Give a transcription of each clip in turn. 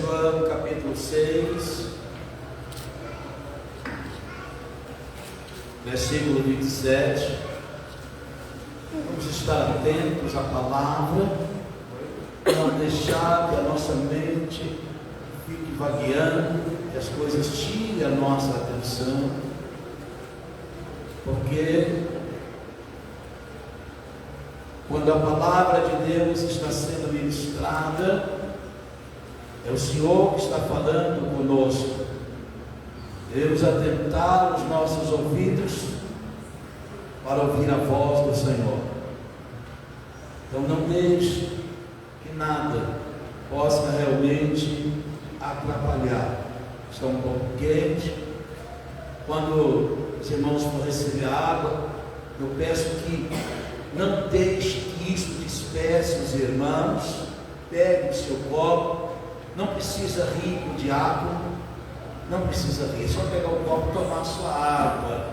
João capítulo 6, versículo 27. Vamos estar atentos à palavra, não deixar que a nossa mente fique vagueando, que as coisas tirem a nossa atenção, porque quando a palavra de Deus está sendo ministrada, é o Senhor que está falando conosco. Devemos atentar os nossos ouvidos para ouvir a voz do Senhor. Então não deixe que nada possa realmente atrapalhar. Está um pouco quente. Quando os irmãos vão receber água, eu peço que não deixe que isso disperse os irmãos. Pegue o seu copo. Não precisa rir com o diácono. Não precisa rir, é só pegar o copo e tomar a sua água.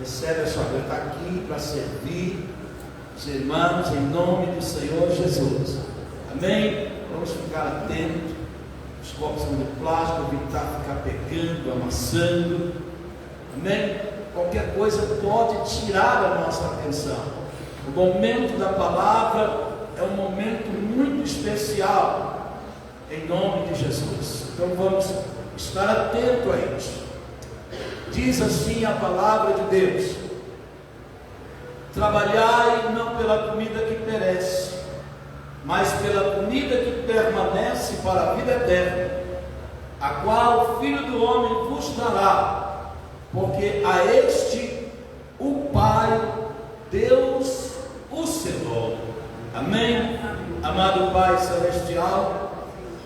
Recebe a sua água, está aqui para servir os irmãos em nome do Senhor Jesus. Amém? Vamos ficar atentos. Os copos são de plástico, evitar ficar pegando, amassando. Amém? Qualquer coisa pode tirar a nossa atenção. O momento da palavra é um momento muito especial, em nome de Jesus. Então vamos estar atento a isso. Diz assim a palavra de Deus: trabalhai não pela comida que perece, mas pela comida que permanece para a vida eterna, a qual o Filho do Homem vos dará, porque a este o Pai Deus o selou. Amém? Amado Pai Celestial,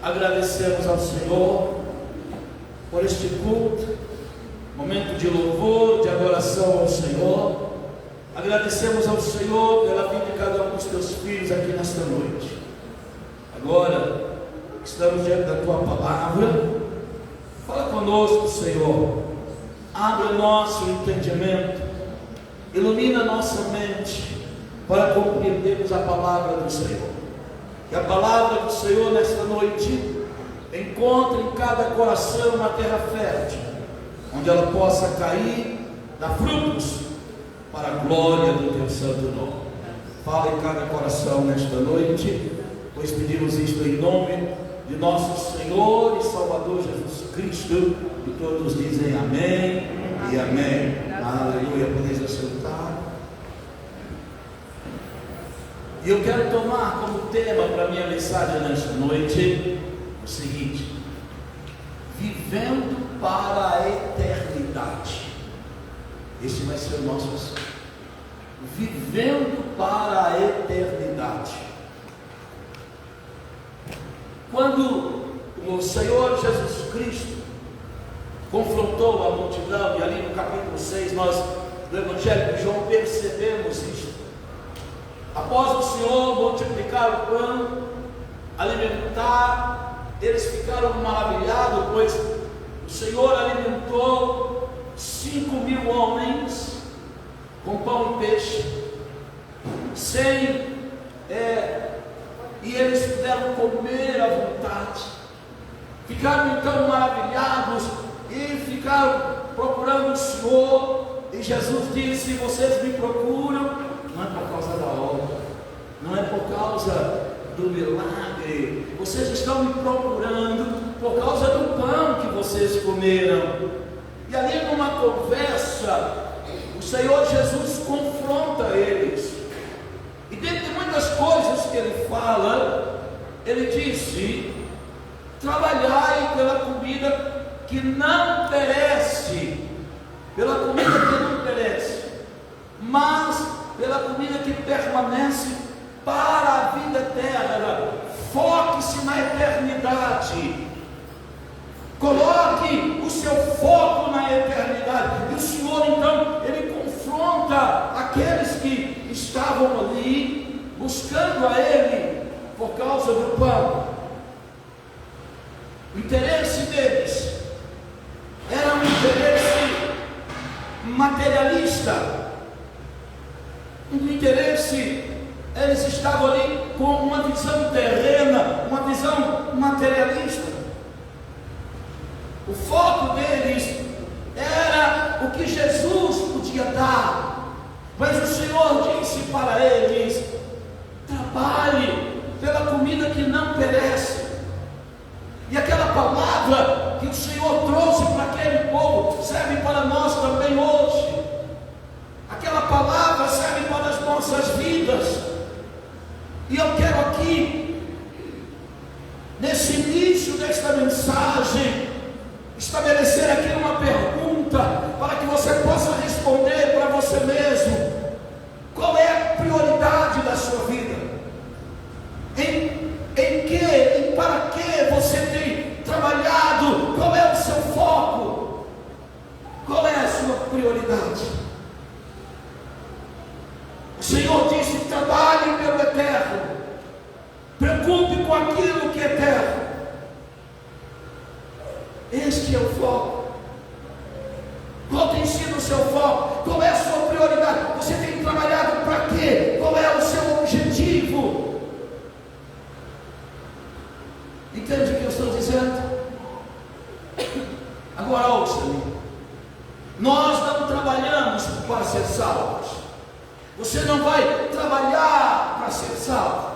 agradecemos ao Senhor por este culto, momento de louvor, de adoração ao Senhor. Agradecemos ao Senhor pela vida de cada um dos teus filhos aqui nesta noite. Agora, estamos diante da tua palavra. Fala conosco, Senhor. Abre o nosso entendimento, ilumina a nossa mente para compreendermos a palavra do Senhor. Que a palavra do Senhor nesta noite encontre em cada coração uma terra fértil, onde ela possa cair, dar frutos para a glória do teu santo nome. Fala em cada coração nesta noite, pois pedimos isto em nome de nosso Senhor e Salvador Jesus Cristo, e todos dizem amém e amém. Aleluia. Podeis assentar. E eu quero tomar como tema para a minha mensagem nesta noite o seguinte: vivendo para a eternidade. Esse vai ser o nosso assunto. Vivendo para a eternidade. Quando o Senhor Jesus Cristo confrontou a multidão, e ali no capítulo 6 nós do Evangelho de João percebemos isto. Após o Senhor multiplicar o pão, alimentar, eles ficaram maravilhados, pois o Senhor alimentou 5.000 homens com pão e peixe, e eles puderam comer à vontade. Ficaram então maravilhados e ficaram procurando o Senhor. E Jesus disse: vocês me procuram não é por causa da obra, não é por causa do milagre, vocês estão me procurando por causa do pão que vocês comeram. E ali numa conversa, o Senhor Jesus confronta eles, e dentre muitas coisas que ele fala, ele disse: trabalhai pela comida que não perece, pela comida que não perece, mas pela comida que permanece para a vida eterna. Foque-se na eternidade. Coloque o seu foco na eternidade. E o Senhor então, ele confronta aqueles que estavam ali, buscando a Ele por causa do pão. O interesse deles era um interesse materialista. Um interesse, eles estavam ali com uma visão terrena, uma visão materialista. O foco deles era o que Jesus podia dar. Mas o Senhor disse para eles: trabalhe pela comida que não perece. E aquela palavra que o Senhor trouxe para aquele povo serve para nós também hoje. Aquela palavra serve para as nossas vidas. E eu quero aqui, nesse início desta mensagem, estabelecer aqui uma pergunta para que você possa responder para você mesmo. Qual é a prioridade da sua vida? Para que você tem trabalhado? Qual é o seu foco? Qual é a sua prioridade? O Senhor disse: trabalhe pelo eterno, preocupe com aquilo que é eterno. Este é o foco. Qual tem sido o seu foco? Qual é a sua prioridade? Você tem trabalhado para quê? Qual é o seu objetivo? Entende o que eu estou dizendo? Agora ouça-me. Nós não trabalhamos para ser salvos. Você não vai trabalhar para ser salvo,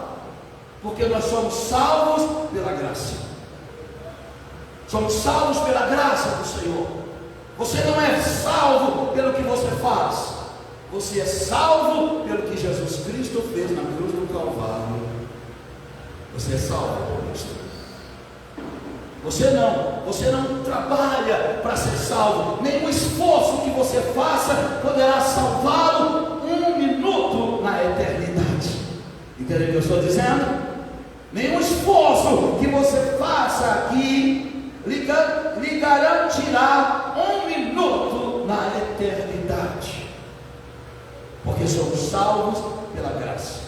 porque nós somos salvos pela graça. Somos salvos pela graça do Senhor. Você não é salvo pelo que você faz. Você é salvo pelo que Jesus Cristo fez na cruz do Calvário. Você é salvo por Cristo. Você não trabalha para ser salvo. Nenhum esforço que você faça poderá salvá-lo um minuto na eternidade. Entendeu o que eu estou dizendo? Nenhum esforço que você faça aqui lhe garantirá um minuto na eternidade, porque somos salvos pela graça.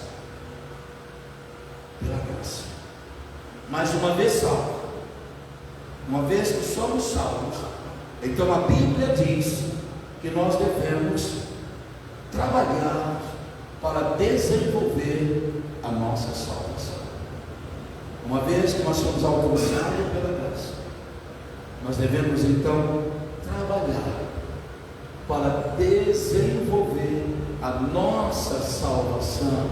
Pela graça. Mas uma vez salvo, uma vez que somos salvos, então a Bíblia diz que nós devemos trabalhar para desenvolver a nossa salvação. Uma vez que nós somos alcançados pela graça, nós devemos então trabalhar para desenvolver a nossa salvação.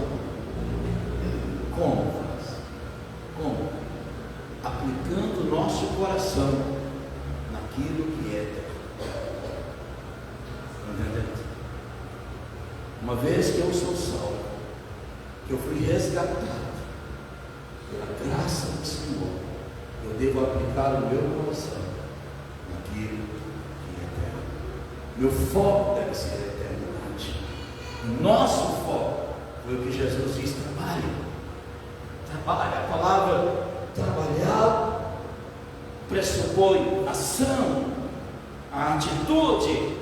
Como? Aplicando o nosso coração naquilo que é eterno. Entendeu? Uma vez que eu sou salvo, que eu fui resgatado pela graça do Senhor, eu devo aplicar o meu coração naquilo que é eterno. Meu foco deve ser a eternidade. O nosso foco foi o que Jesus disse: trabalhe. A palavra trabalhar pressupõe ação, a atitude,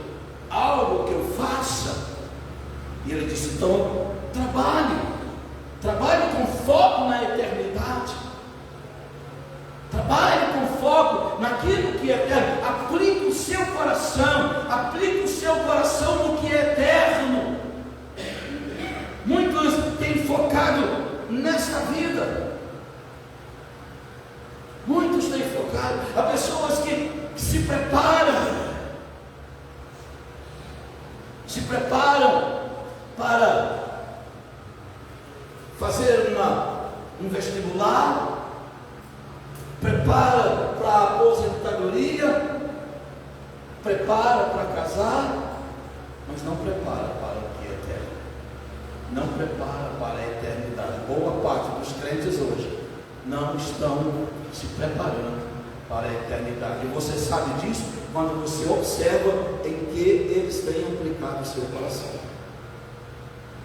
algo que eu faça. E ele disse: então trabalhe com foco na eternidade, trabalhe com foco naquilo que é eterno. Aplique o seu coração no que é eterno. Muitos têm focado nesta vida. Muitos têm focado. Há pessoas que se preparam para fazer um vestibular, prepara para a aposentadoria, prepara para casar, mas não prepara para o que é eterno. Não prepara para a eternidade. Boa parte dos crentes hoje não estão se preparando para a eternidade. E você sabe disso quando você observa em que eles têm aplicado o seu coração.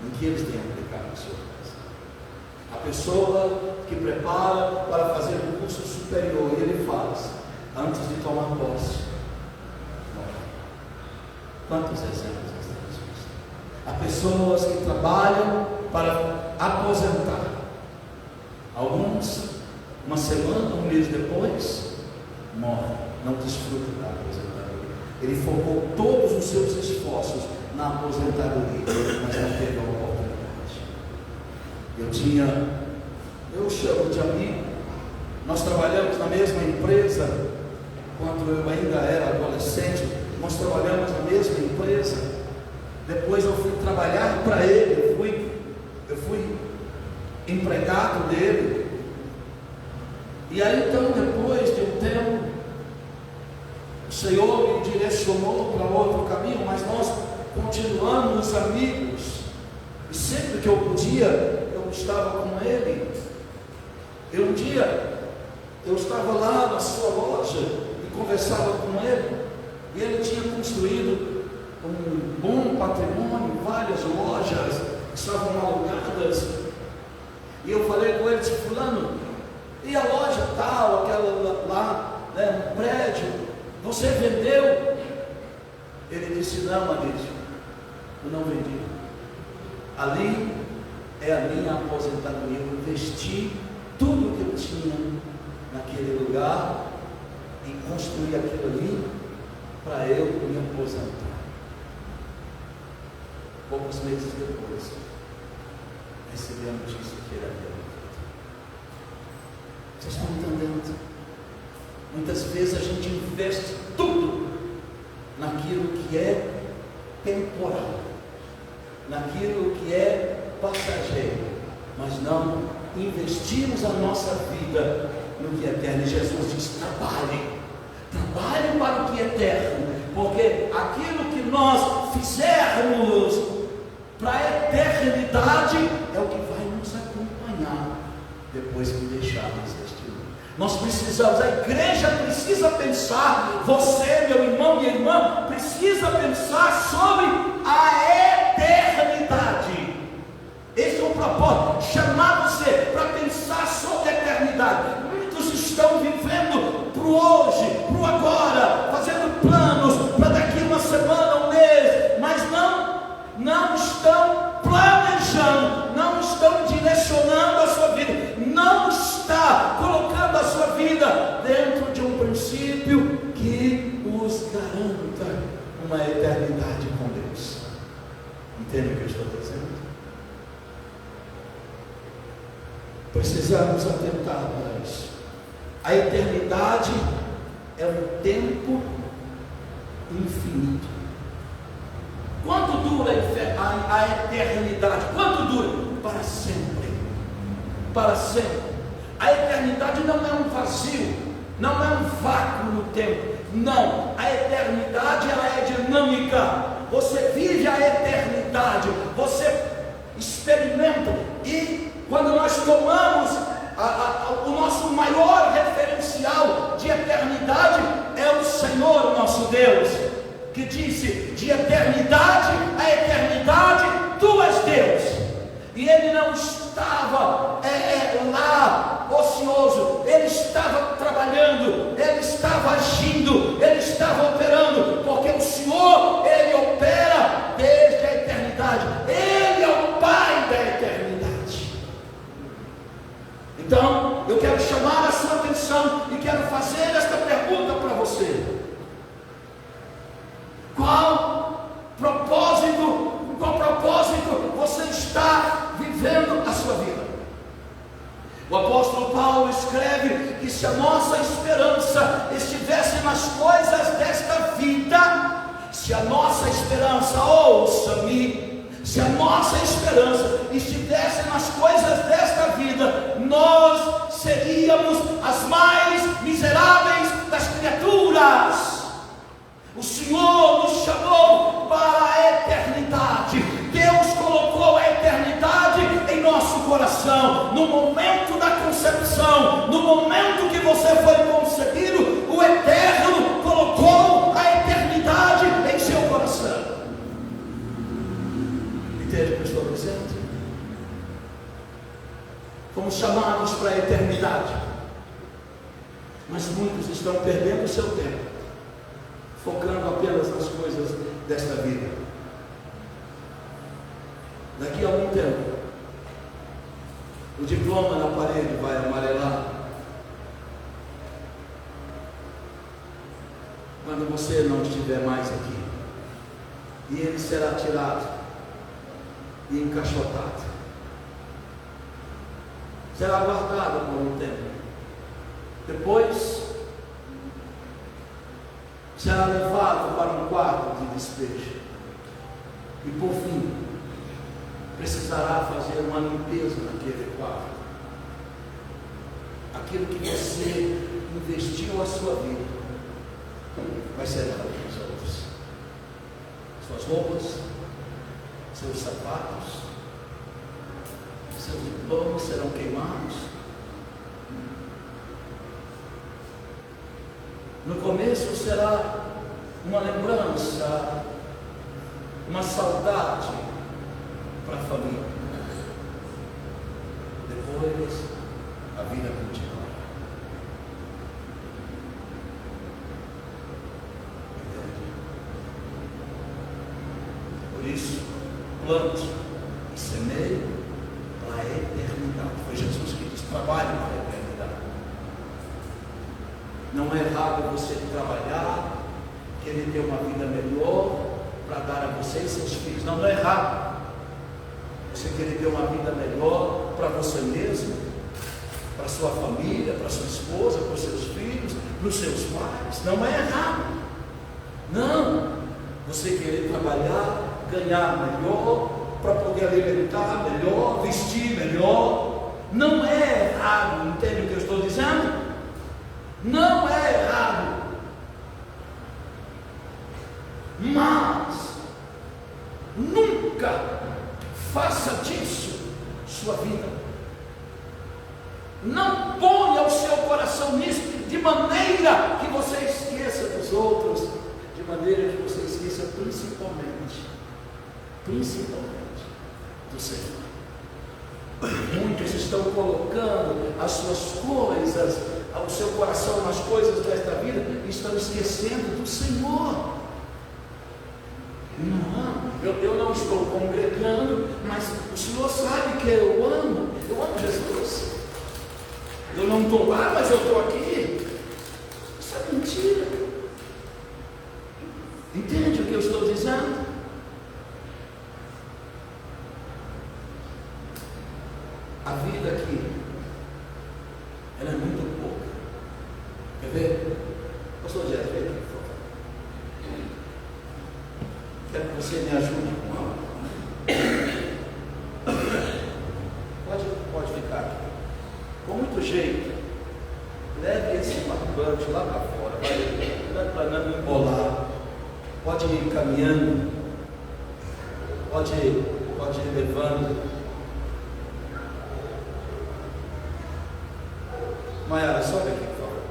Em que eles têm aplicado o seu coração. A pessoa que prepara para fazer um curso superior, e ele faz, antes de tomar posse, morre. Quantos exemplos nós temos visto? Há pessoas que trabalham para aposentar. Alguns, uma semana, um mês depois, morre, não desfruta da aposentadoria. Ele focou todos os seus esforços na aposentadoria, mas não teve a oportunidade. Eu chamo de amigo, nós trabalhamos na mesma empresa quando eu ainda era adolescente, nós trabalhamos na mesma empresa. Depois eu fui trabalhar para ele, eu fui empregado dele. E aí então, depois de um tempo, o Senhor me direcionou para outro caminho, mas nós continuamos amigos. E sempre que eu podia, eu estava com ele. E um dia, eu estava lá na sua loja e conversava com ele. E ele tinha construído um bom patrimônio, várias lojas estavam alugadas. E eu falei com ele, disse: fulano, e a loja tal, aquela lá, né, no prédio, você vendeu? Ele disse: não, Adílio, eu não vendi. Ali é a minha aposentadoria. Eu investi tudo que eu tinha naquele lugar e construí aquilo ali para eu me aposentar. Poucos meses depois, recebi a notícia que ele havia morrido. Vocês estão entendendo? Muitas vezes a gente investe tudo naquilo que é temporal, naquilo que é passageiro, mas não investimos a nossa vida no que é eterno. E Jesus diz: trabalhem para o que é eterno, porque aquilo que nós fizermos para a eternidade é o que vai nos acompanhar depois que deixarmos este mundo. Nós precisamos, a igreja precisa pensar, você, meu irmão, minha irmã, precisa pensar sobre a eternidade. Esse é o propósito, chamar você para pensar sobre a eternidade. Muitos estão vivendo para o hoje, para o agora, fazendo planos para daqui uma semana, um mês, mas não estão planejando, não estão direcionando a sua vida, não está colocando a sua vida dentro de um princípio que os garanta uma eternidade com Deus. Entende o que eu estou dizendo? Precisamos atentar para isso. A eternidade é um tempo infinito. Quanto dura a eternidade? Quanto dura? Para sempre. Para sempre. A eternidade não é um vazio, não é um vácuo no tempo. Não, a eternidade ela é dinâmica. Você vive a eternidade, você experimenta. E quando nós tomamos o nosso maior referencial de eternidade é o Senhor nosso Deus, que disse: de eternidade a eternidade tu és Deus. E ele não estava lá ocioso, ele estava trabalhando, ele estava agindo, ele estava operando, porque o Senhor, ele opera desde a eternidade, ele é o Pai da eternidade. Então, eu quero chamar a sua atenção e quero fazer esta pergunta para você: qual propósito você está vivendo a sua vida? O apóstolo Paulo escreve que se a nossa esperança estivesse nas coisas desta vida, se a nossa esperança, ouça-me, se a nossa esperança estivesse nas coisas desta vida, nós seríamos as mais miseráveis das criaturas. O Senhor nos chamou para a eternidade. Deus colocou a eternidade em nosso coração. No momento da concepção, no momento que você foi concebido, o Eterno colocou a eternidade em seu coração. Entende o que eu estou dizendo? Fomos chamados para a eternidade, mas muitos estão perdendo o seu tempo focando apenas nas coisas desta vida. Daqui a algum tempo, o diploma na parede vai amarelar. Quando você não estiver mais aqui, e ele será tirado e encaixotado, será guardado por um tempo. Depois será levado para um quarto de despejo. E por fim, precisará fazer uma limpeza naquele quarto. Aquilo que você investiu a sua vida vai ser dado para os outros. Suas roupas, seus sapatos, seus diplomas serão queimados. No começo será uma lembrança, uma saudade para a família. Depois, a vida continua. Por isso, plante e semeie para a eternidade. Foi Jesus que disse: trabalhe para a eternidade. Não é errado você trabalhar, querer ter uma vida melhor para dar a você e seus filhos. Não é errado você querer ter uma vida melhor para você mesmo, para sua família, para sua esposa, para os seus filhos, para os seus pais. Não é errado. Não. Você querer trabalhar, ganhar melhor, para poder alimentar melhor, vestir melhor. Não é errado. Entende o que eu estou dizendo? Não é errado. Mas nunca faça disso sua vida. Não ponha o seu coração nisso, de maneira que você esqueça dos outros, de maneira que você esqueça principalmente do Senhor. Muitos estão colocando as suas coisas, o seu coração nas coisas desta vida, e estão esquecendo do Senhor. Não, eu não estou congregando, mas o Senhor sabe que eu amo Jesus. Eu não estou lá, mas eu estou aqui. Isso é mentira. Entende o que eu estou dizendo? A vida aqui, ela é muito pouca. Quer ver? Pastor Jé, vem aqui, por favor. Quero que você me ajude com algo. Pode ficar aqui. Com muito jeito, leve esse barbante lá para fora, para não embolar. Pode ir caminhando, pode ir levando. Maiara, sobe aqui, por favor.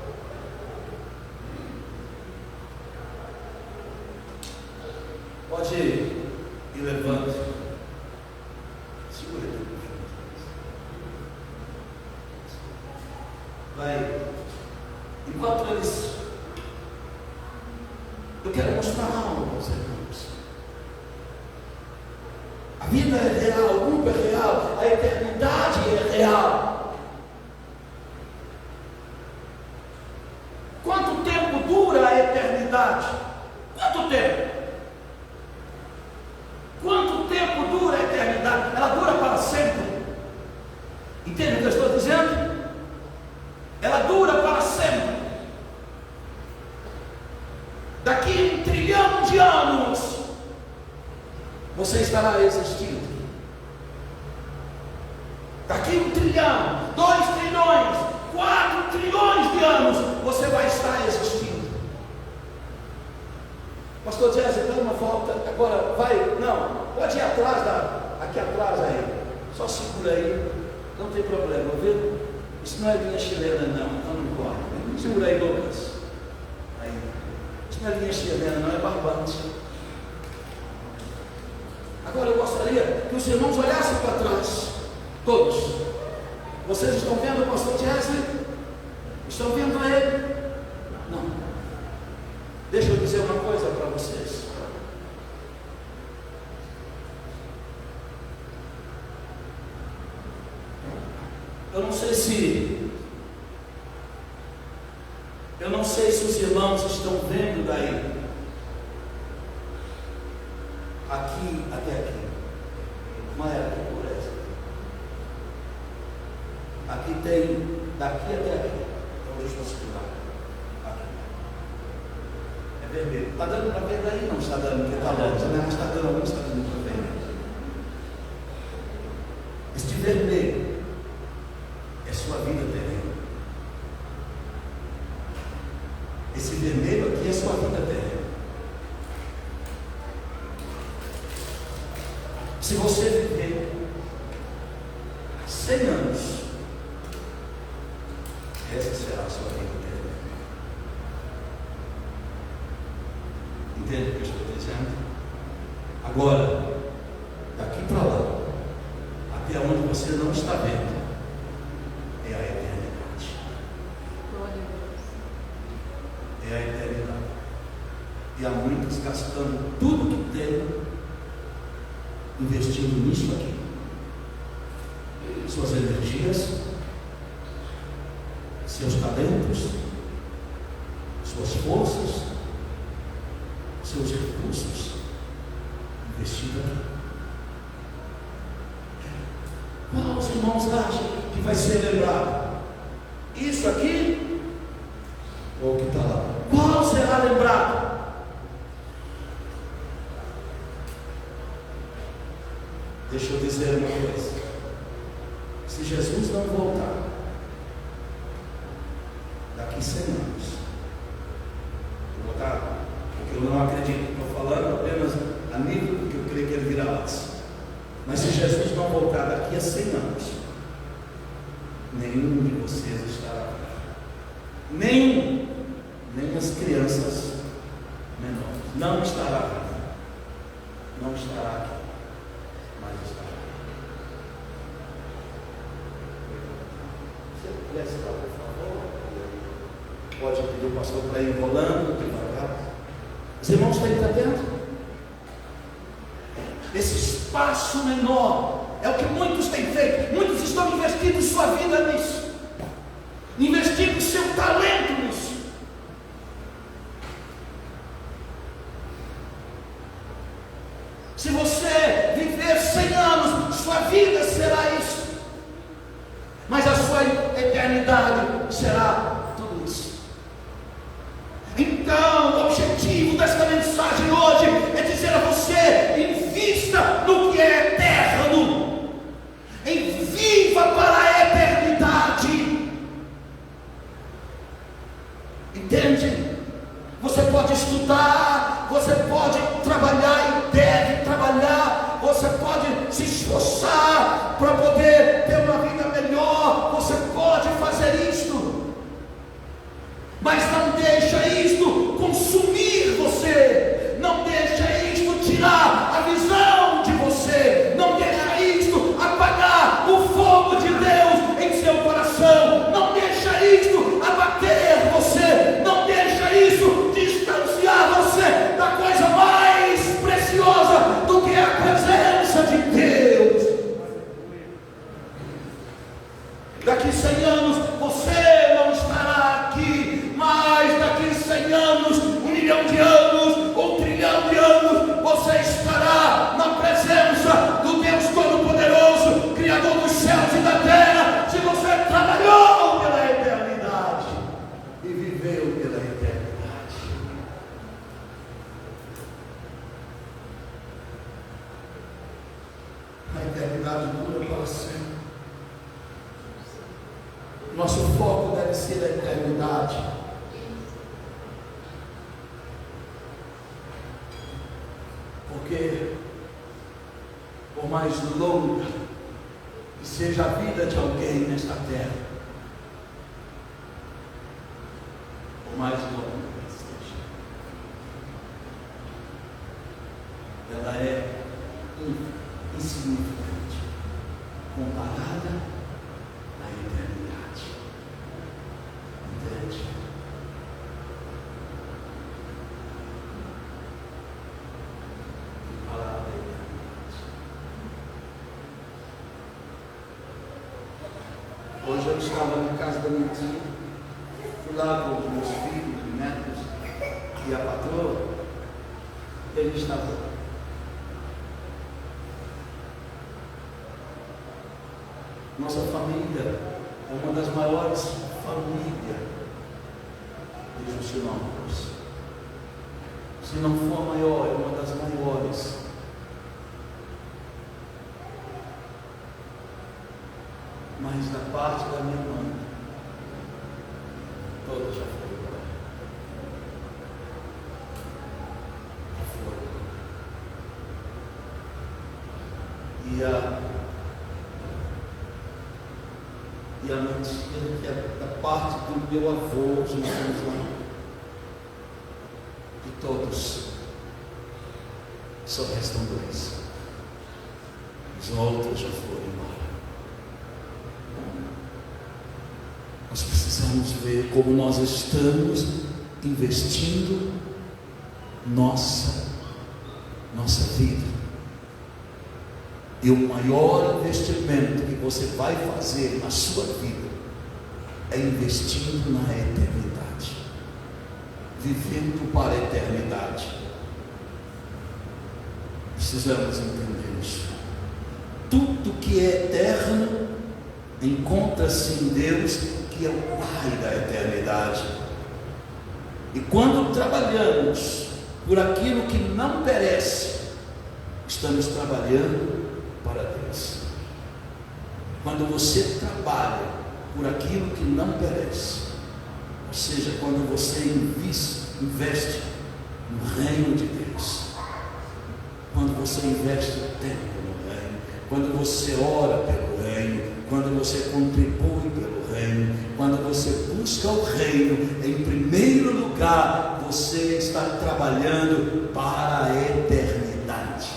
Pode ir levando. Segura aqui. Vai. Enquanto eles. Eu quero mostrar algo aos irmãos. A vida é real, o mundo é real, a eternidade é real. Quanto tempo dura a eternidade? Quanto tempo? Quanto tempo dura a eternidade? Ela dura para sempre. Entende o que eu estou dizendo? Ela dura para sempre. Daqui a 1 trilhão de anos, você estará existindo. Daqui a 1 trilhão, 2 trilhões, 4 trilhões de anos, você vai estar existindo. Pastor Jesse, dá uma volta, agora vai, não, pode ir atrás, aqui atrás aí, só segura aí, não tem problema, viu? Isso não é linha chilena não, então não corre. Segura aí, Lucas. Aí. Isso não é linha chilena não, é barbante. Agora eu gostaria que os irmãos olhassem para trás, todos. Vocês estão vendo o pastor Jesse? Estão vendo ele? Não. Deixa eu dizer uma coisa para vocês. Eu não sei se os irmãos estão vendo daí. Aqui até aqui. Maia, por essa. Aqui tem daqui até aqui. Então deixa eu segurar. Aqui. É É vermelho. Está dando para ver daí? Não está dando, porque está longe, né? Mas está dando, alguns está dando para ver. Este vermelho é sua vida terrena. Esse vermelho aqui é sua vida terrena. Se você viver 100 anos, essa será a sua vida terrena. Entende o que eu estou dizendo? Agora, daqui para lá, até onde você não está vendo, é a eternidade. É a eternidade. E há muitos gastando tudo que tem, investindo nisso aqui. Suas energias, seus talentos, suas forças, seus recursos, investindo aqui. Qual os irmãos acham que vai ser lembrado? Isso aqui ou o que está lá? Qual será lembrado? Deixa eu dizer uma coisa. Se Jesus não voltar daqui 100 anos, vou voltar, porque eu não acredito, estou falando apenas a nível do que eu creio que ele virá antes. Mas se Jesus não voltar daqui a 100 anos, nenhum de vocês estará vivo. Nenhum, nem as crianças menores, não estará vivo. Não estará aqui, mas estará. Se você pudesse estar, por favor, pode pedir o pastor para ir rolando devagar. Os irmãos têm que estar dentro. Esse espaço menor é o que muitos têm feito. Muitos estão investindo sua vida nisso, investindo seu talento nisso. Se você viver 100 anos, sua vida será isso, mas a sua eternidade será tudo isso. Então, o objetivo desta mensagem hoje é dizer a você: invista no que é eterno, viva para a eternidade. Entende? Você pode estudar, você pode trabalhar e deve trabalhar, você pode se esforçar para poder ter uma vida melhor, você pode fazer isto, mas não deixa isto consumir você, não deixa isto tirar a visão de você, não deixa isto apagar o fogo de Deus em seu coração, não deixa isto abater você, não deixa isso distanciar você da coisa mais preciosa do que é a presença de Deus. Daqui 100 anos você não estará aqui, mas daqui 100 anos, 1 milhão de anos, 1 trilhão de anos, você estará na presença do Deus Todo-Poderoso, Criador dos céus e da terra, se você trabalhou pela eternidade e viveu pela eternidade. A eternidade dura para sempre. Nosso foco deve ser a eternidade. Porque, por mais longa que seja a vida de alguém nesta terra, por mais longa que seja, ela é insignificante comparada à eternidade. Entende? Comparada à eternidade. Hoje eu estava na casa da minha tia, fui lá com os meus filhos e netos e a patroa, e ele estava lá. Nossa família é uma das maiores famílias de Justinópolis. Se não for a maior, é uma das maiores. Mas da parte da minha mãe, todas já foram embora. Já foram. E a mentira que é da parte do meu avô, os irmãos lá, de todos, só restam dois. Os outros já foram embora. Nós precisamos ver como nós estamos investindo nossa vida. E o maior investimento que você vai fazer na sua vida é investindo na eternidade, vivendo para a eternidade. Precisamos entender isso. Tudo que é eterno encontra-se em Deus, que é o Pai da eternidade. E quando trabalhamos por aquilo que não perece, estamos trabalhando para Deus. Quando você trabalha por aquilo que não perece, ou seja, quando você investe no reino de Deus, quando você investe tempo no reino, quando você ora pelo reino, quando você contribui pelo reino, quando você busca o reino em primeiro lugar, você está trabalhando para a eternidade.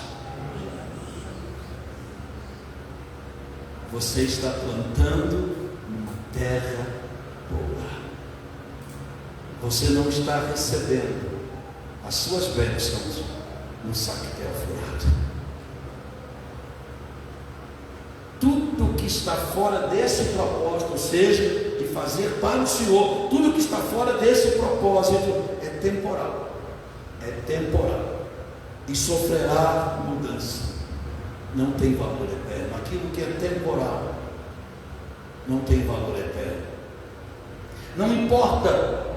Você está plantando uma terra boa. Você não está recebendo as suas bênçãos no saquetel furado. Tudo que está fora desse propósito, ou seja, de fazer para o Senhor, tudo que está fora desse propósito é temporal. É temporal. E sofrerá mudança. Não tem valor eterno. Aquilo que é temporal não tem valor eterno. Não importa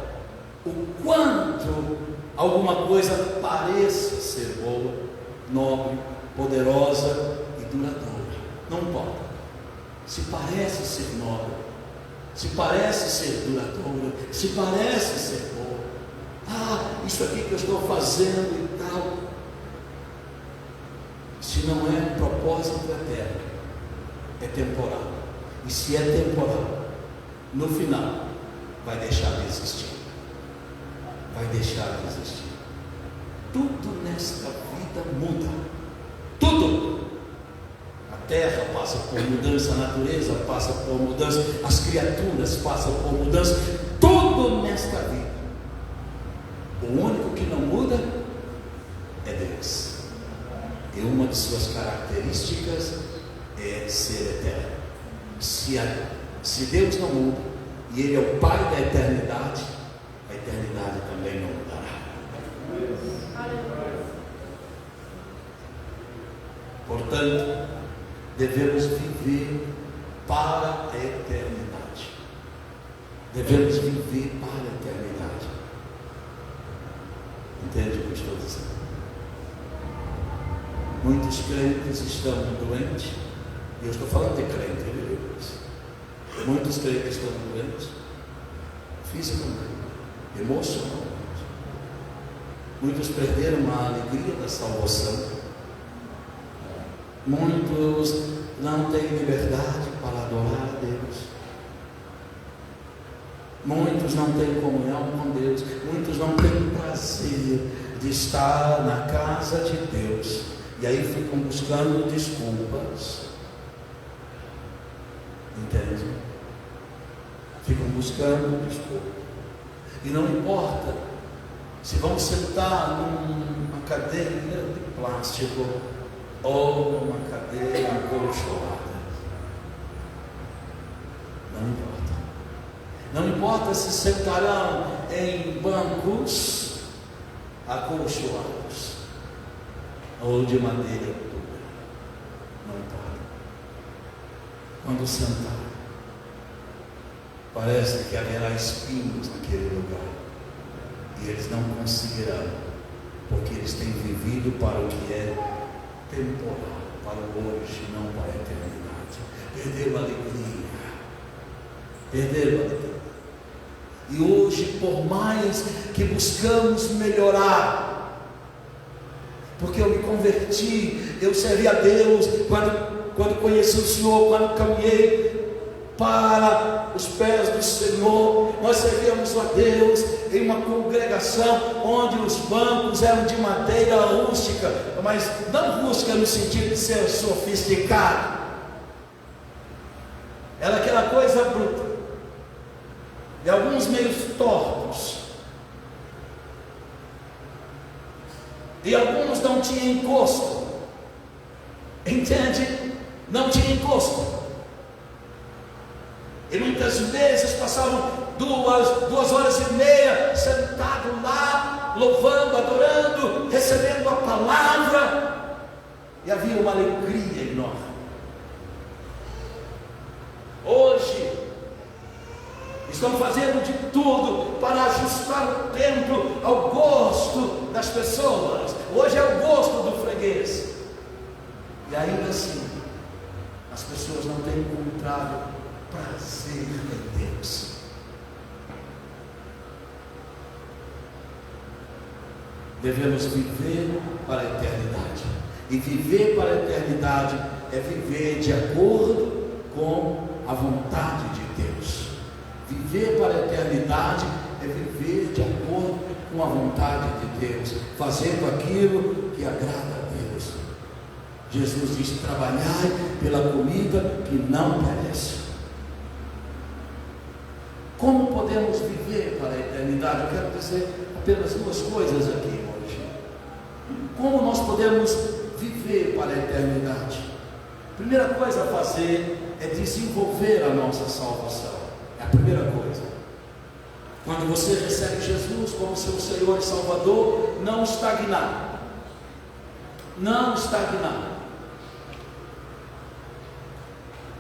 o quanto alguma coisa pareça ser boa, nobre, poderosa e duradoura. Não importa. Se parece ser nobre, se parece ser duradoura, se parece ser boa. Isso aqui que eu estou fazendo e tal. Se não é um propósito eterno, é temporal. E se é temporal, no final, vai deixar de existir. Vai deixar de existir. Tudo nesta vida muda. Tudo. A terra passa por mudança, a natureza passa por mudança, as criaturas passam por mudança. Tudo nesta vida. O único que não muda é Deus. E uma de suas características é ser eterno. Se Deus não muda, e Ele é o Pai da eternidade, a eternidade também não mudará. Portanto, devemos viver para a eternidade. Devemos viver para a eternidade. Entende o que eu estou dizendo? Muitos crentes estão doentes, e eu estou falando de crente, muitos crentes estão doentes, fisicamente, emocionalmente. Muitos perderam a alegria da salvação. Muitos não têm liberdade para adorar a Deus. Muitos não têm comunhão com Deus. Muitos não têm prazer de estar na casa de Deus. E aí ficam buscando desculpas. Entende? Ficam buscando desculpas. E não importa se vão sentar numa cadeira de plástico ou numa cadeira acolchoada. Não importa. Não importa se sentarão em bancos acolchoados ou de madeira dura. Não importa. Quando sentar, parece que haverá espinhos naquele lugar, e eles não conseguirão porque eles têm vivido para o que é temporal, para o hoje, não para a eternidade. Perderam a alegria, perderam a alegria. E hoje, por mais que buscamos melhorar, porque eu me converti, eu servi a Deus quando conheci o Senhor, quando caminhei para os pés do Senhor, nós servíamos a Deus em uma congregação onde os bancos eram de madeira rústica, mas não rústica no sentido de ser sofisticado, era aquela coisa bruta, e alguns meio tortos, e alguns não tinham encosto, entende? Não tinha encosto. E muitas vezes passavam 2 horas e meia sentado lá, louvando, adorando, recebendo a palavra, e havia uma alegria enorme. Hoje estão fazendo de tudo para ajustar o templo ao gosto das pessoas. Hoje é o gosto do freguês, e ainda assim as pessoas não têm encontrado prazer em Deus. Devemos viver para a eternidade, e viver para a eternidade é viver de acordo com a vontade de Deus. Viver para a eternidade é viver de acordo com a vontade de Deus, fazendo aquilo que agrada a Deus. Jesus diz: trabalhai pela comida que não perece. Como podemos viver para a eternidade? Eu quero dizer apenas 2 coisas aqui hoje. Como nós podemos viver para a eternidade? Primeira coisa a fazer é desenvolver a nossa salvação. É a primeira coisa. Quando você recebe Jesus como seu Senhor e Salvador, não estagnar. Não estagnar.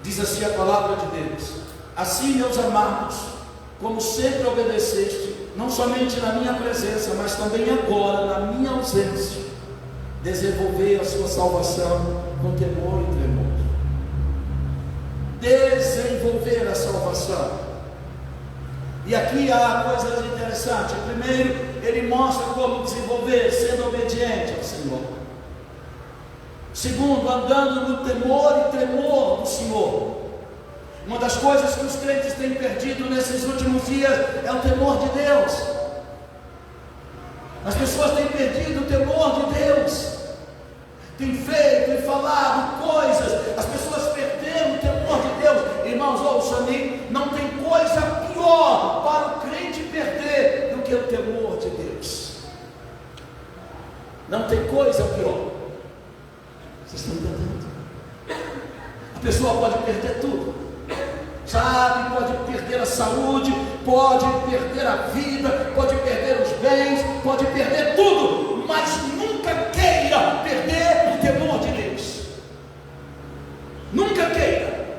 Diz assim a palavra de Deus: assim, meus amados, como sempre obedeceste, não somente na minha presença, mas também agora, na minha ausência, desenvolver a sua salvação com temor e tremor. Desenvolver a salvação. E aqui há coisas interessantes. Primeiro, ele mostra como desenvolver, sendo obediente ao Senhor. Segundo, andando no temor e tremor do Senhor. Uma das coisas que os crentes têm perdido nesses últimos dias é o temor de Deus. As pessoas têm perdido o temor de Deus, têm feito e falado coisas, as pessoas perderam o temor de Deus. Irmãos, ouçam-me, não tem coisa pior para o crente perder do que o temor de Deus. Não tem coisa pior. Vocês estão entendendo? A pessoa pode perder tudo, sabe? Pode perder a saúde, pode perder a vida, pode perder os bens, pode perder tudo, mas nunca queira perder o temor de Deus. Nunca queira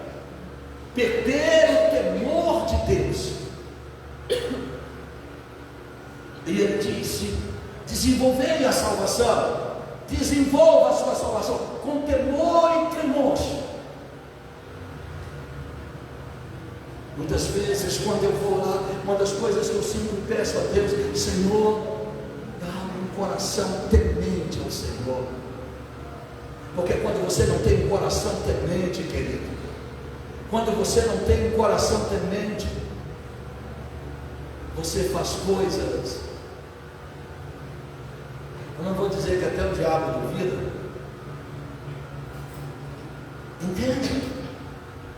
perder o temor de Deus. E ele disse: desenvolvei a salvação. Desenvolva a sua salvação com temor e tremor. Muitas vezes, quando eu vou lá, uma das coisas que eu sempre peço a Deus: Senhor, dá-me um coração temente ao Senhor. Porque quando você não tem um coração temente, querido, quando você não tem um coração temente, você faz coisas. Eu não vou dizer que até o diabo duvida. Entende?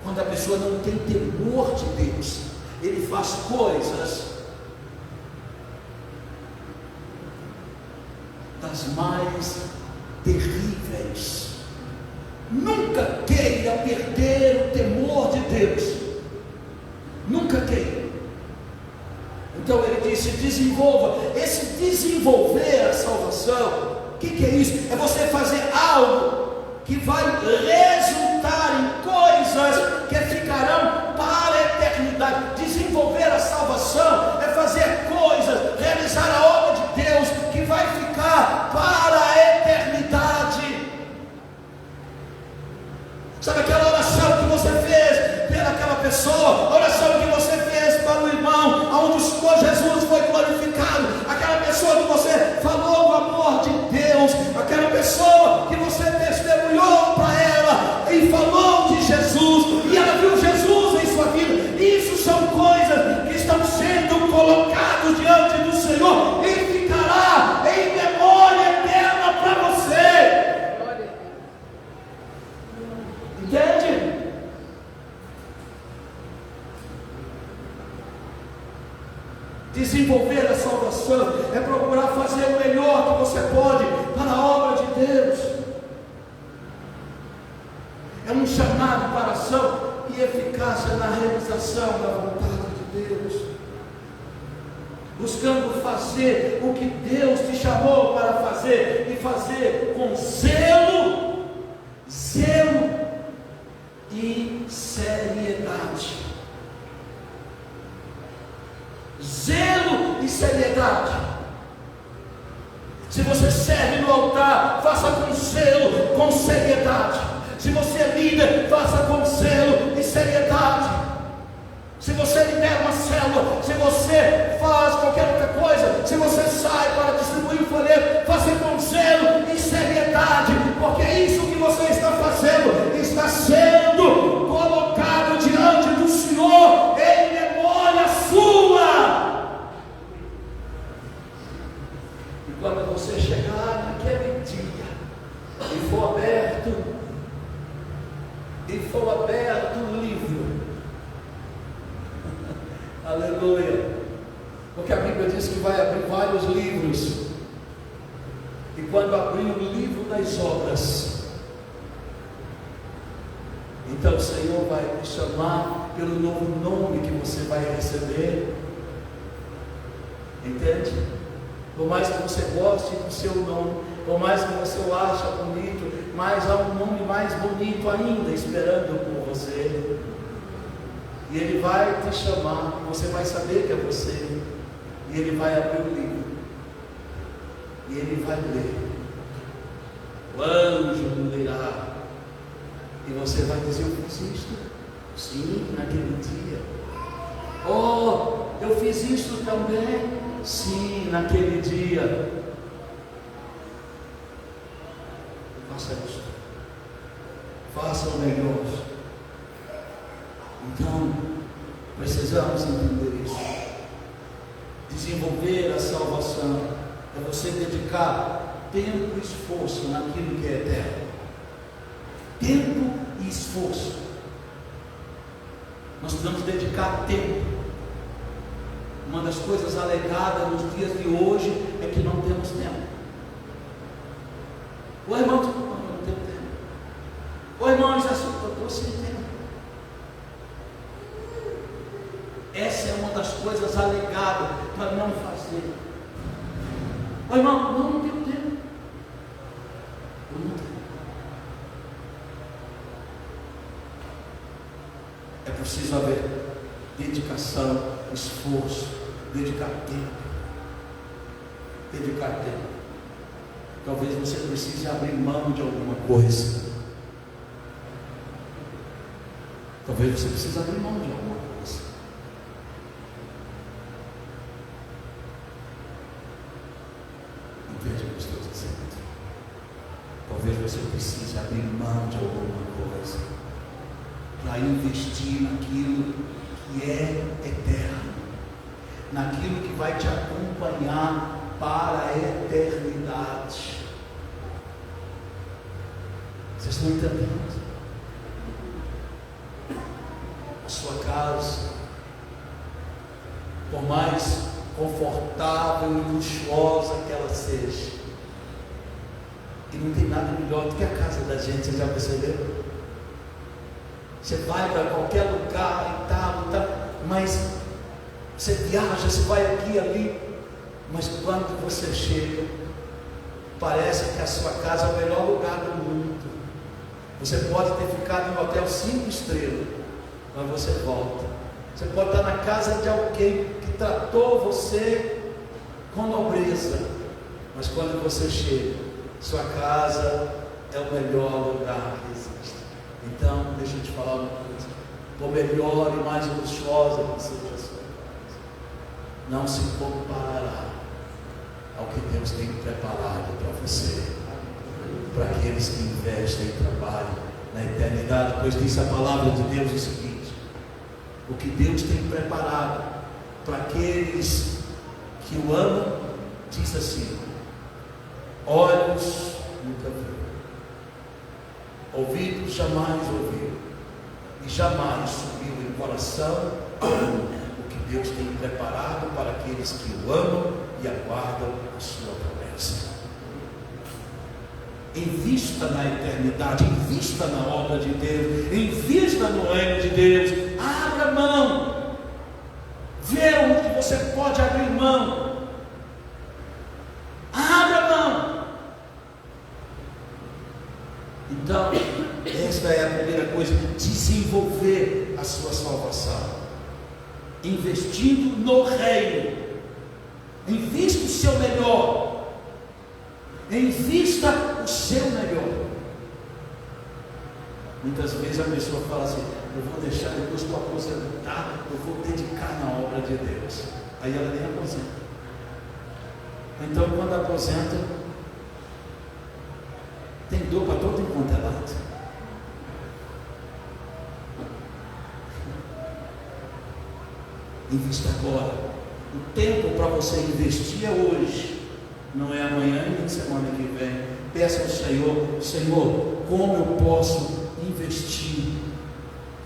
Quando a pessoa não tem temor de Deus, ele faz coisas das mais terríveis. Nunca queira perder o temor de Deus. Nunca queira. Então ele disse: desenvolva. Esse desenvolver a salvação, o que é isso? É você fazer algo que vai resultar em coisas que ficarão para a eternidade. Desenvolver a salvação é fazer coisas, realizar a obra de Deus que vai ficar é procurar fazer o melhor que você pode para a obra de Deus. É um chamado para ação e eficácia na realização da vontade de Deus, buscando fazer o que Deus te chamou para fazer e fazer com zelo e seriedade. Zelo e seriedade. Se você serve no altar, faça com zelo, com seriedade. Se você é líder, faça com zelo e seriedade. Se você lidera uma célula, se você faz qualquer outra coisa, se você sai para distribuir o folheto, faça com zelo e seriedade, porque isso que você está fazendo está sendo colocado diante do Senhor em memória sua. E quando você chegar naquele dia e for aberto o livro, aleluia, porque a Bíblia diz que vai abrir vários livros, e quando abrir o livro das obras, então o Senhor vai te chamar pelo novo nome que você vai receber, entende? Por mais que você goste do seu nome, por mais que você o ache bonito, mas há um nome mais bonito ainda esperando por você. E Ele vai te chamar, você vai saber que é você, e Ele vai abrir o livro, e Ele vai ler, o anjo lerá, e você vai dizer: eu fiz isto, sim, naquele dia. Oh, eu fiz isso também, sim, naquele dia. Faça isso, faça o melhor. Então, precisamos entender isso. Desenvolver a salvação é você dedicar tempo e esforço naquilo que é eterno. Tempo e esforço. Nós precisamos dedicar tempo. Uma das coisas alegadas nos dias de hoje é que não temos tempo. O irmão, não tenho tempo. O irmão já eu estou sem tempo. Essa é uma das coisas alegadas para não fazer. O irmão, não tenho tempo. Eu não tenho. É preciso haver dedicação, esforço, dedicar tempo. Dedicar tempo. Talvez você precise abrir mão de alguma coisa. Talvez você precise abrir mão de alguma coisa. Entende o que eu estou dizendo? Talvez você precise abrir mão de alguma coisa para investir naquilo que é eterno, naquilo que vai te acompanhar para a eternidade. Vocês estão entendendo? A sua casa, por mais confortável e luxuosa que ela seja, e não tem nada melhor do que a casa da gente, você já percebeu? Você vai para qualquer lugar e tal, mas você viaja, você vai aqui e ali, mas quando você chega, parece que a sua casa é o melhor lugar do mundo. Você pode ter ficado em um hotel 5 estrelas, mas você volta. Você pode estar na casa de alguém que tratou você com nobreza, mas quando você chega, sua casa é o melhor lugar que existe. Então, deixa eu te falar uma coisa: por melhor e mais luxuosa que seja a sua casa, não se comparará ao que Deus tem preparado para você, para aqueles que investem e trabalham na eternidade. Pois diz a palavra de Deus o seguinte: o que Deus tem preparado para aqueles que o amam, diz assim: olhos nunca viram, ouvidos jamais ouviram, e jamais subiu em coração o que Deus tem preparado para aqueles que o amam e aguardam a sua promessa. Invista na eternidade, invista na obra de Deus, invista no reino de Deus, abra mão, vê onde você pode abrir mão, abra mão. Então, esta é a primeira coisa: desenvolver a sua salvação, investindo no reino. Invista o seu melhor, invista o seu melhor. Muitas vezes a pessoa fala assim: eu vou deixar, depois que eu aposentar, eu vou dedicar na obra de Deus. Aí ela nem aposenta. Então, quando aposenta, tem dor para todo enquanto é lado. Invista agora. O tempo para você investir é hoje, não é amanhã e nem semana que vem. Peça ao Senhor: Senhor, como eu posso investir?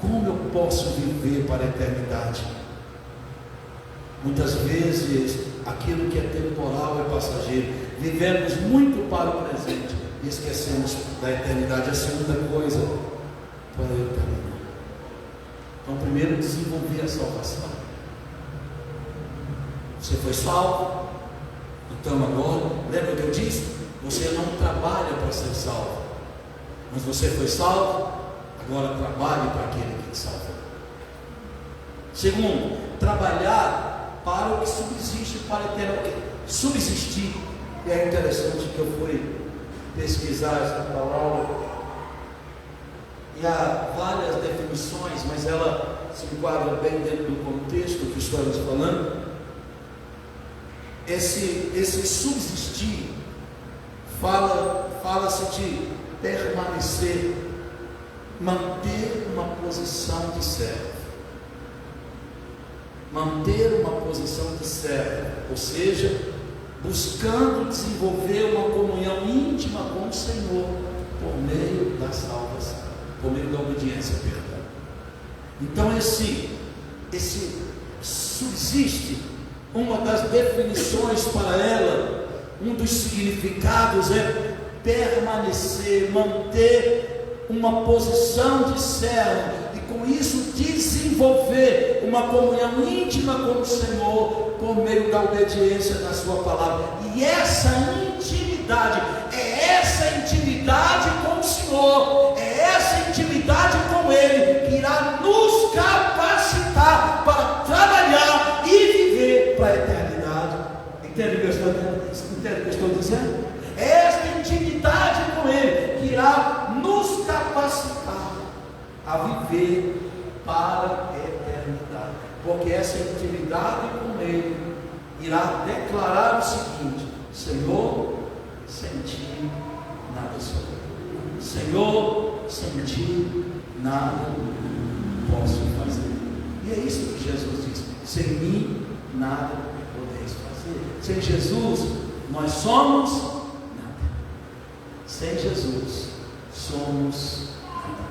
Como eu posso viver para a eternidade? Muitas vezes aquilo que é temporal é passageiro. Vivemos muito para o presente e esquecemos da eternidade. A segunda coisa, para eu terminar. Então, primeiro, desenvolver a salvação. Você foi salvo, então agora, lembra que eu disse? Você não trabalha para ser salvo, mas você foi salvo, agora trabalhe para aquele que te salvou. Segundo, trabalhar para o que subsiste para a eternidade. Subsistir, e é interessante que eu fui pesquisar essa palavra, e há várias definições, mas ela se enquadra bem dentro do contexto que estamos falando. Esse subsistir fala-se de permanecer, manter uma posição de servo, manter uma posição de servo, ou seja, buscando desenvolver uma comunhão íntima com o Senhor por meio da salvação, por meio da obediência, perdão. Então esse subsiste. Uma das definições para ela, um dos significados é permanecer, manter uma posição de servo, e com isso desenvolver uma comunhão íntima com o Senhor por meio da obediência da sua palavra. E essa intimidade com o Senhor, é essa intimidade com Ele que irá nos capacitar para trabalhar e viver para a eternidade. Entende o que eu estou dizendo? É esta intimidade com Ele que irá nos capacitar a viver para a eternidade, porque essa intimidade com Ele irá declarar o seguinte: Senhor, sem Ti nada sou. Senhor, sem Ti nada posso fazer. E é isso que Jesus diz: sem mim nada podeis fazer. Sem Jesus nós somos nada. Sem Jesus somos nada.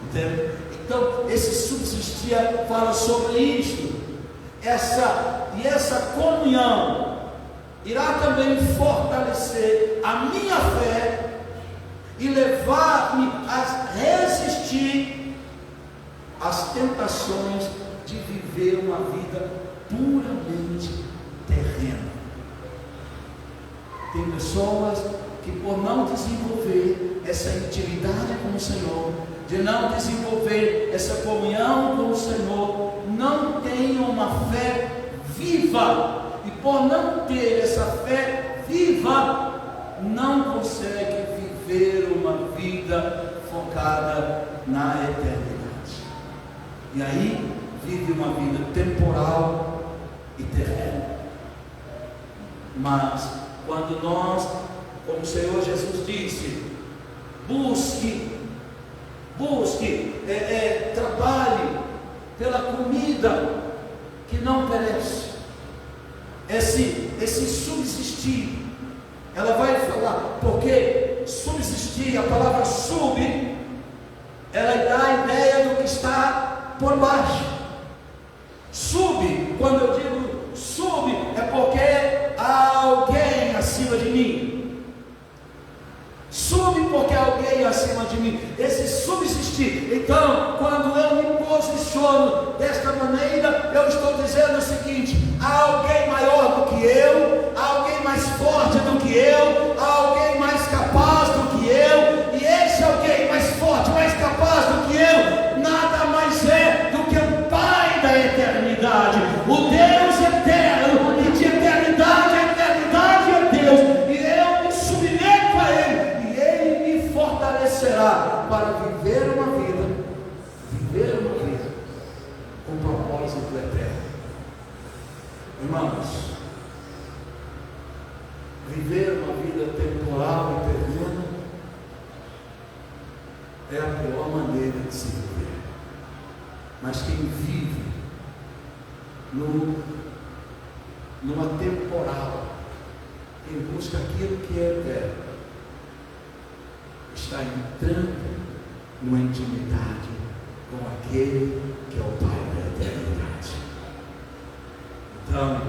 Entende? Então esse subsistir fala sobre isto. Essa comunhão irá também fortalecer a minha fé e levar-me a resistir às tentações de viver uma vida puramente terrena. Tem pessoas que, por não desenvolver essa intimidade com o Senhor, de não desenvolver essa comunhão com o Senhor, não têm uma fé viva, e por não ter essa fé viva, não consegue viver uma vida focada na eternidade. E aí vive uma vida temporal e terrena. Mas quando nós, como o Senhor Jesus disse, trabalhe pela comida que não perece, esse subsistir. Ela vai falar, porque subsistir, a palavra sub, ela dá a ideia do que está por baixo. Sub acima de mim. Sume porque há alguém acima de mim. Esse subsistir. Então, quando eu me posiciono desta maneira, eu estou dizendo o seguinte: há alguém maior do que eu, há alguém mais forte do que eu, há alguém mais capaz do que eu, e esse alguém mais forte, mais capaz do que eu, nada mais é do que o Pai da eternidade, o Deus eterno, e de eternidade a eternidade é Deus, e eu me submeto a Ele, e Ele me fortalecerá para viver uma vida com propósito eterno. Irmãos, viver uma vida temporal e terrena é a pior maneira de se viver. Mas quem vive numa temporal, quem busca aquilo que é eterno, está entrando numa intimidade com aquele que é o Pai da eternidade. Então,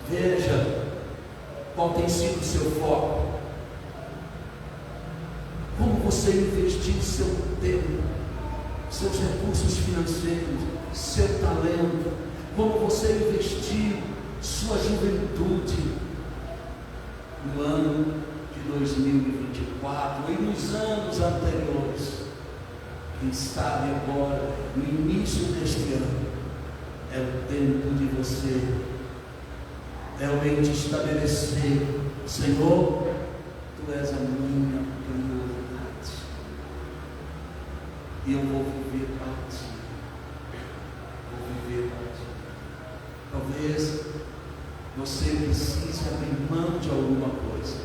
veja qual tem sido o seu foco, como você investiu seu tempo, seus recursos financeiros, seu talento, como você investiu sua juventude no ano de 2024 e nos anos anteriores. Quem sabe agora, no início deste ano, é o tempo de você realmente estabelecer: Senhor, Tu és a minha prioridade, e eu vou viver para Ti. Talvez você precise abrir mão de alguma coisa,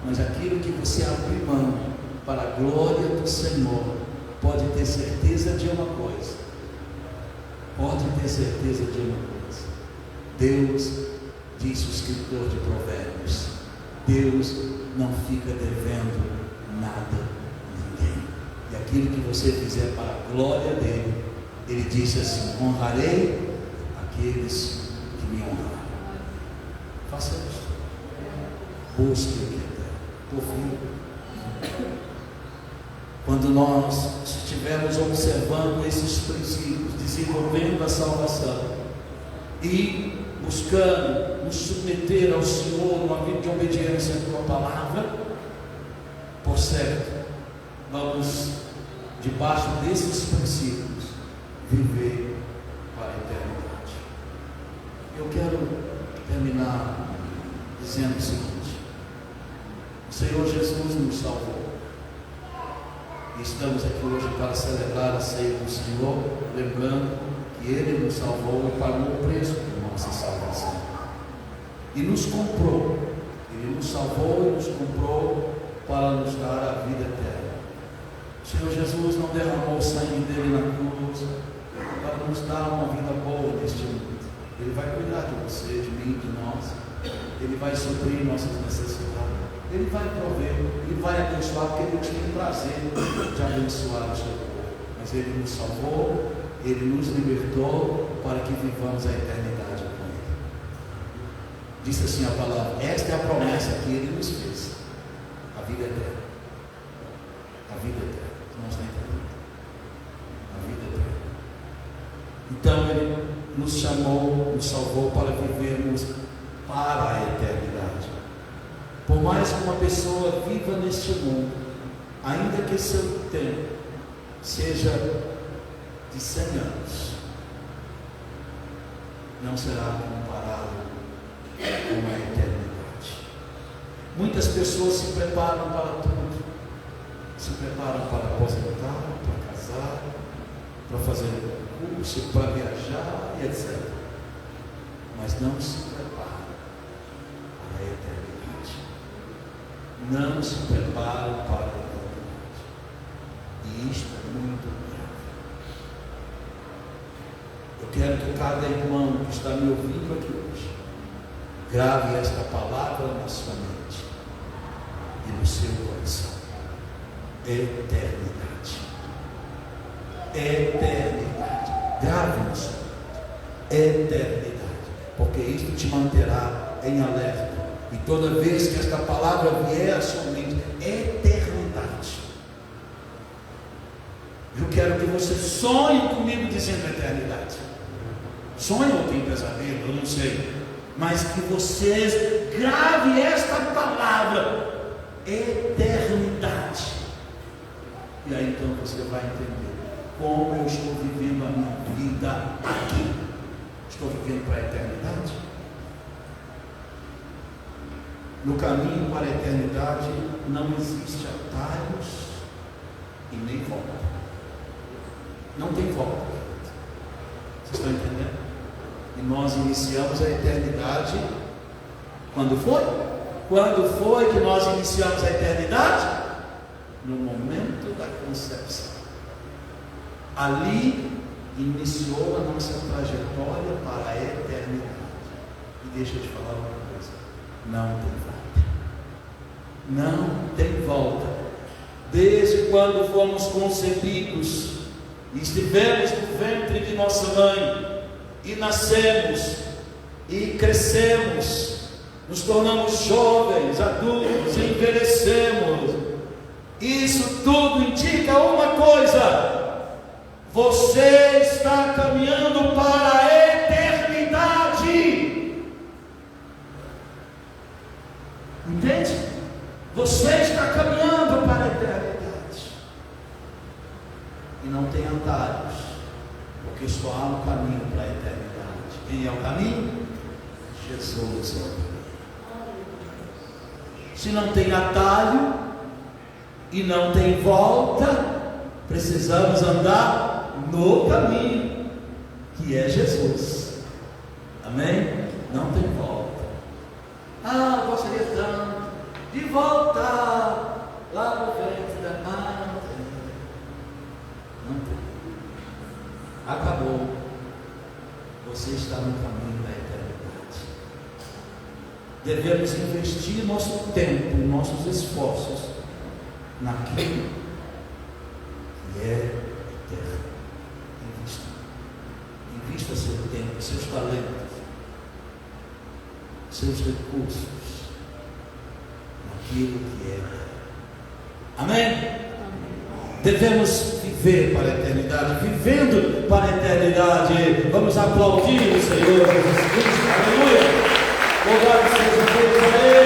mas aquilo que você abrir mão para a glória do Senhor, pode ter certeza de uma coisa. Deus, diz o escritor de Provérbios, Deus não fica devendo nada a ninguém. E aquilo que você fizer para a glória dele, ele disse assim: honrarei aqueles que me honraram. Faça isso. Busque o que é eterno. Por fim, quando nós estivermos observando esses princípios, desenvolvendo a salvação e buscando nos submeter ao Senhor numa vida de obediência à Tua palavra, por certo, vamos, debaixo desses princípios, viver para a eternidade. Eu quero terminar dizendo o seguinte: o Senhor Jesus nos salvou. E estamos aqui hoje para celebrar a ceia do Senhor, lembrando que Ele nos salvou e pagou o preço de nossa salvação. E nos comprou. Ele nos salvou e nos comprou para nos dar a vida eterna. O Senhor Jesus não derramou o sangue dele na cruz para nos dar uma vida boa neste mundo. Ele vai cuidar de você, de mim, de nós. Ele vai suprir nossas necessidades. Ele vai prover, Ele vai abençoar, porque Ele tem prazer de abençoar o seu povo. Mas Ele nos salvou, Ele nos libertou para que vivamos a eternidade com Ele. Disse assim a palavra: esta é a promessa que Ele nos fez, a vida eterna. A vida eterna. Não está entendendo? A vida eterna. Então Ele nos chamou, nos salvou para vivermos para a eternidade. Por mais que uma pessoa viva neste mundo, ainda que seu tempo seja de 100 anos, não será comparado com a eternidade. Muitas pessoas se preparam para tudo, se preparam para aposentar, para casar, para fazer curso, para viajar e etc. Mas não se preparam para a eternidade. Não se preparam para a eternidade. E isto é muito grave. Eu quero que cada irmão que está me ouvindo aqui hoje grave esta palavra na sua mente e no seu coração: eternidade. Eternidade. Grave na sua mente: eternidade. porque isto te manterá em alerta. E toda vez que esta palavra vier à sua mente, eternidade. Eu quero que você sonhe comigo dizendo eternidade. Sonhe ou tem pesadelo, eu não sei. Mas que vocês grave esta palavra, eternidade. E aí então você vai entender como eu estou vivendo a minha vida aqui. Estou vivendo para a eternidade? No caminho para a eternidade não existe atalhos e nem volta. Não tem volta. Vocês estão entendendo? E nós iniciamos a eternidade. Quando foi? Quando foi que nós iniciamos a eternidade? No momento da concepção. Ali iniciou a nossa trajetória para a eternidade. E deixa eu te falar uma coisa: não tem volta. Não tem volta. Desde quando fomos concebidos, estivemos no ventre de nossa mãe, e nascemos, e crescemos, nos tornamos jovens, adultos, envelhecemos. Isso tudo indica uma coisa: você está caminhando para a eternidade. Entende? Você está caminhando para a eternidade. E não tem atalhos, porque só há um caminho para a eternidade. Quem é o caminho? Jesus é o caminho. Se não tem atalho e não tem volta, precisamos andar no caminho, que é Jesus. Amém? Não tem volta. Ah, eu gostaria tanto de voltar lá no ventre da mãe. Não tem. Acabou. Você está no caminho da eternidade. Devemos investir nosso tempo, nossos esforços naquilo que é eterno. Invista seu tempo, seus talentos, seus recursos naquilo que é eterno. Amém? Devemos viver para a eternidade, vivendo para a eternidade. Vamos aplaudir o Senhor Jesus Cristo. Aleluia! Louvado seja Deus.